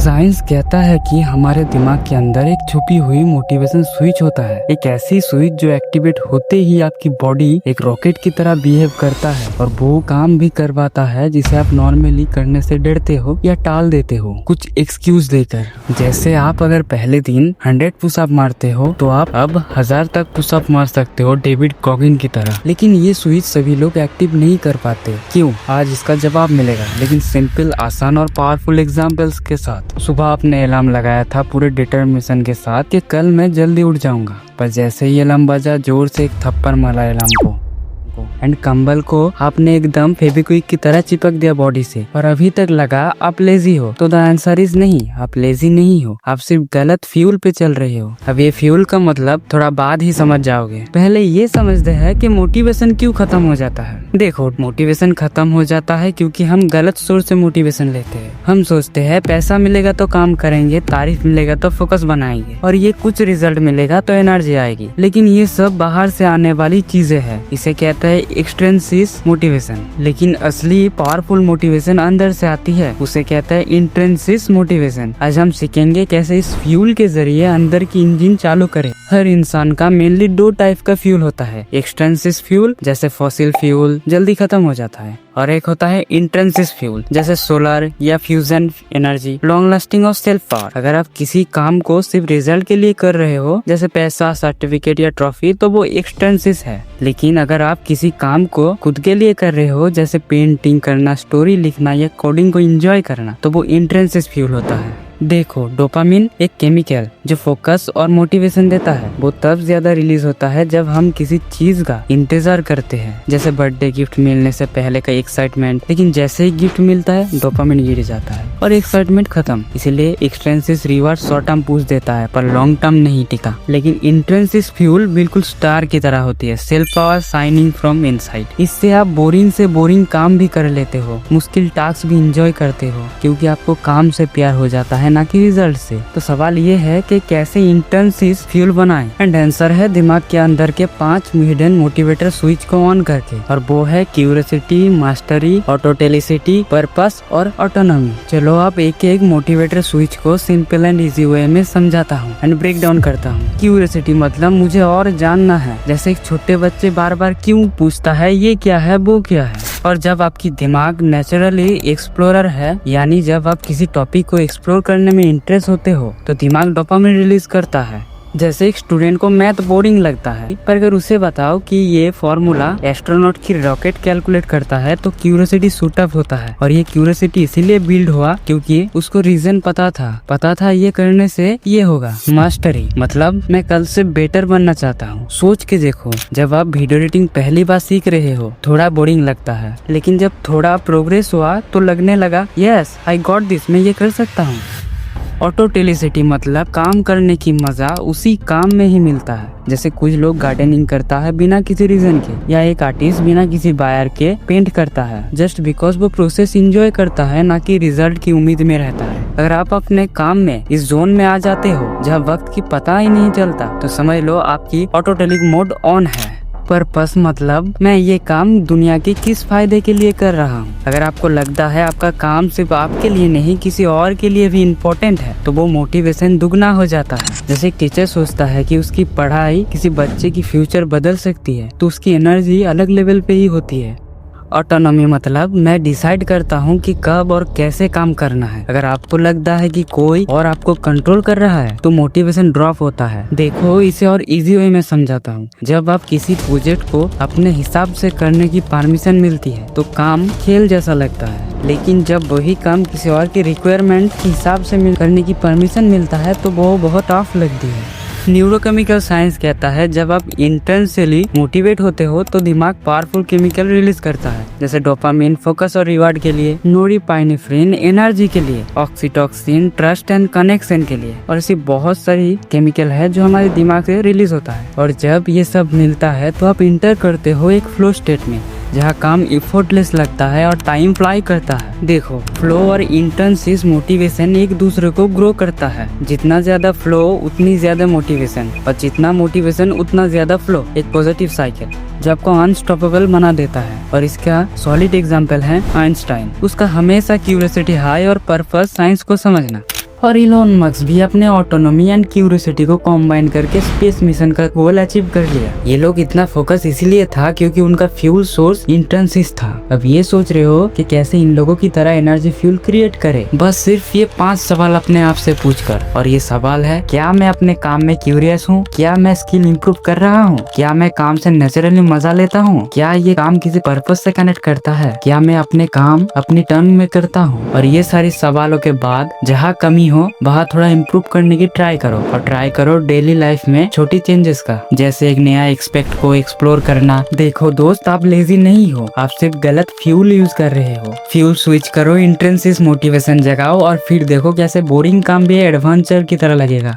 Science कहता है कि हमारे दिमाग के अंदर एक छुपी हुई मोटिवेशन स्विच होता है। एक ऐसी स्विच जो एक्टिवेट होते ही आपकी बॉडी एक रॉकेट की तरह बिहेव करता है और वो काम भी करवाता है जिसे आप नॉर्मली करने से डरते हो या टाल देते हो कुछ एक्सक्यूज देकर। जैसे आप अगर पहले दिन 100 पुशअप मारते हो तो आप अब 1000 तक पुशअप मार सकते हो डेविड गॉगिन की तरह। लेकिन ये स्विच सभी लोग एक्टिव नहीं कर पाते, क्यों? आज इसका जवाब मिलेगा, लेकिन सिंपल, आसान और पावरफुल एग्जाम्पल्स के साथ। सुबह आपने अलार्म लगाया था पूरे डिटर्मिनेशन के साथ कि कल मैं जल्दी उठ जाऊंगा, पर जैसे ही अलार्म बजा जोर से एक थप्पड़ मारा अलार्म को एंड कंबल को आपने एकदम फेविक्विक की तरह चिपक दिया बॉडी से। और अभी तक लगा आप लेजी हो, तो द आंसर इज नहीं, आप लेजी नहीं हो, आप सिर्फ गलत फ्यूल पे चल रहे हो। अब ये फ्यूल का मतलब थोड़ा बाद ही समझ जाओगे। पहले ये समझते हैं कि मोटिवेशन क्यों खत्म हो जाता है। देखो, मोटिवेशन खत्म हो जाता है क्योंकि हम गलत सोर्स से मोटिवेशन लेते हैं। हम सोचते हैं पैसा मिलेगा तो काम करेंगे, तारीफ मिलेगा तो फोकस बनाएंगे और ये कुछ रिजल्ट मिलेगा तो एनर्जी आएगी। लेकिन ये सब बाहर से आने वाली चीजें हैं। इसे कहते हैं एक्सट्रिंसिक मोटिवेशन। लेकिन असली पावरफुल मोटिवेशन अंदर से आती है, उसे कहते हैं इंट्रिंसिक मोटिवेशन। आज हम सीखेंगे कैसे इस फ्यूल के जरिए अंदर की इंजन चालू करें। हर इंसान का मेनली 2 टाइप का फ्यूल होता है। एक्सट्रिंसिक फ्यूल जैसे फॉसिल फ्यूल जल्दी खत्म हो जाता है, और एक होता है इंट्रिंसिक फ्यूल जैसे सोलर या फ्यूजन एनर्जी, लॉन्ग लास्टिंग और सेल्फ पावर। अगर आप किसी काम को सिर्फ रिजल्ट के लिए कर रहे हो जैसे पैसा, सर्टिफिकेट या ट्रॉफी, तो वो एक्सट्रिंसिक है। लेकिन अगर आप किसी काम को खुद के लिए कर रहे हो जैसे पेंटिंग करना, स्टोरी लिखना या कोडिंग को एंजॉय करना, तो वो इंट्रिंसिक फ्यूल होता है। देखो, डोपामिन एक केमिकल जो फोकस और मोटिवेशन देता है, वो तब ज्यादा रिलीज होता है जब हम किसी चीज का इंतजार करते हैं, जैसे बर्थडे गिफ्ट मिलने से पहले का एक्साइटमेंट। लेकिन जैसे ही गिफ्ट मिलता है डोपामिन गिर जाता है और एक्साइटमेंट खत्म। इसलिए extrinsic reward short term push देता है पर लॉन्ग टर्म नहीं टिका। लेकिन इंट्रिंसिक फ्यूल बिल्कुल स्टार की तरह होती है, self power shining from inside. इससे आप बोरिंग से बोरिंग काम भी कर लेते हो, मुश्किल टास्क भी इंजॉय करते हो, क्योंकि आपको काम से प्यार हो जाता है, ना कि रिजल्ट से। तो सवाल ये है कि कैसे इंट्रिंसिक फ्यूल बनाएं? एंड आंसर है दिमाग के अंदर के 5 हिडन मोटिवेटर स्विच को ऑन करके, और वो है क्यूरियोसिटी, मास्टरी, ऑटोटेलिसिटी, पर्पस और ऑटोनॉमी। चलो आप एक एक मोटिवेटर स्विच को सिंपल एंड इजी वे में समझाता हूँ एंड ब्रेक डाउन करता हूँ। क्यूरियोसिटी मतलब मुझे और जानना है, जैसे एक छोटे बच्चे बार बार क्यों पूछता है, ये क्या है, वो क्या है। और जब आपकी दिमाग नेचुरली एक्सप्लोरर है, यानी जब आप किसी टॉपिक को एक्सप्लोर करने में इंटरेस्ट होते हो, तो दिमाग डोपामिन रिलीज करता है। जैसे एक स्टूडेंट को मैथ बोरिंग लगता है, पर अगर उसे बताओ कि ये फॉर्मूला एस्ट्रोनॉट की रॉकेट कैलकुलेट करता है, तो क्यूरियोसिटी शूट अप होता है। और ये क्यूरियोसिटी इसीलिए बिल्ड हुआ क्योंकि उसको रीजन पता था ये करने से ये होगा। मास्टरी मतलब मैं कल से बेटर बनना चाहता हूँ। सोच के देखो, जब आप वीडियो एडिटिंग पहली बार सीख रहे हो थोड़ा बोरिंग लगता है, लेकिन जब थोड़ा प्रोग्रेस हुआ तो लगने लगा यस आई गॉट दिस, मैं ये कर सकता हूँ। ऑटोटेलिसिटी मतलब काम करने की मजा उसी काम में ही मिलता है। जैसे कुछ लोग गार्डनिंग करता है बिना किसी रीजन के, या एक आर्टिस्ट बिना किसी बायर के पेंट करता है जस्ट बिकॉज वो प्रोसेस एंजॉय करता है, ना कि रिजल्ट की उम्मीद में रहता है। अगर आप अपने काम में इस जोन में आ जाते हो जहाँ वक्त की पता ही नहीं चलता, तो समझ लो आपकी ऑटोटेलिक मोड ऑन है। पर्पस मतलब मैं ये काम दुनिया के किस फायदे के लिए कर रहा हूँ। अगर आपको लगता है आपका काम सिर्फ आपके लिए नहीं किसी और के लिए भी इम्पोर्टेंट है, तो वो मोटिवेशन दुगना हो जाता है। जैसे एक टीचर सोचता है कि उसकी पढ़ाई किसी बच्चे की फ्यूचर बदल सकती है, तो उसकी एनर्जी अलग लेवल पे ही होती है। ऑटोनॉमी मतलब मैं डिसाइड करता हूँ कि कब और कैसे काम करना है। अगर आपको लगता है कि कोई और आपको कंट्रोल कर रहा है, तो मोटिवेशन ड्रॉप होता है। देखो, इसे और इजी वे में समझाता हूँ। जब आप किसी प्रोजेक्ट को अपने हिसाब से करने की परमिशन मिलती है, तो काम खेल जैसा लगता है। लेकिन जब वही काम किसी और की रिक्वायरमेंट के हिसाब से करने की परमिशन मिलता है, तो वो बहुत टफ लगती है। न्यूरोकेमिकल साइंस कहता है जब आप इंटेंसली मोटिवेट होते हो तो दिमाग पावरफुल केमिकल रिलीज करता है, जैसे डोपामिन फोकस और रिवार्ड के लिए, नोरिपाइनेफ्रिन एनर्जी के लिए, ऑक्सीटोसिन ट्रस्ट एंड कनेक्शन के लिए, और ऐसी बहुत सारी केमिकल है जो हमारे दिमाग से रिलीज होता है। और जब ये सब मिलता है तो आप इंटर करते हो एक फ्लो स्टेट में, जहाँ काम एफर्टलेस लगता है और टाइम फ्लाई करता है। देखो, फ्लो और इंटेंसिव मोटिवेशन एक दूसरे को ग्रो करता है। जितना ज्यादा फ्लो उतनी ज्यादा मोटिवेशन, और जितना मोटिवेशन उतना ज्यादा फ्लो। एक पॉजिटिव साइकिल जो आपको अनस्टॉपेबल बना देता है। और इसका सॉलिड एग्जांपल है आइंस्टाइन। उसका हमेशा क्यूरियोसिटी हाई और पर्पस साइंस को समझना। और इलोन मस्क भी अपने ऑटोनॉमी एंड क्यूरियोसिटी को कॉम्बाइन करके स्पेस मिशन का गोल अचीव कर लिया। ये लोग इतना फोकस इसीलिए था क्योंकि उनका फ्यूल सोर्स इंटर्नशिस था। अब ये सोच रहे हो कि कैसे इन लोगों की तरह एनर्जी फ्यूल क्रिएट करे, बस सिर्फ ये 5 सवाल अपने आप से पूछकर। और ये सवाल है, क्या मैं अपने काम में क्यूरियस हूँ? क्या मैं स्किल इंप्रूव कर रहा हूँ? क्या मैं काम से नेचुरली मजा लेता हूँ? क्या ये काम किसी पर्पस से कनेक्ट करता है? क्या मैं अपने काम अपनी टर्न में करता हूँ? और ये सारी सवालों के बाद जहाँ कमी हो वहाँ थोड़ा इम्प्रूव करने की ट्राई करो। और ट्राई करो डेली लाइफ में छोटी चेंजेस का, जैसे एक नया एक्सपेक्ट को एक्सप्लोर करना। देखो दोस्त, आप लेजी नहीं हो, आप सिर्फ गलत फ्यूल यूज कर रहे हो। फ्यूल स्विच करो, इंट्रेंसिस मोटिवेशन जगाओ और फिर देखो कैसे बोरिंग काम भी एडवेंचर की तरह लगेगा।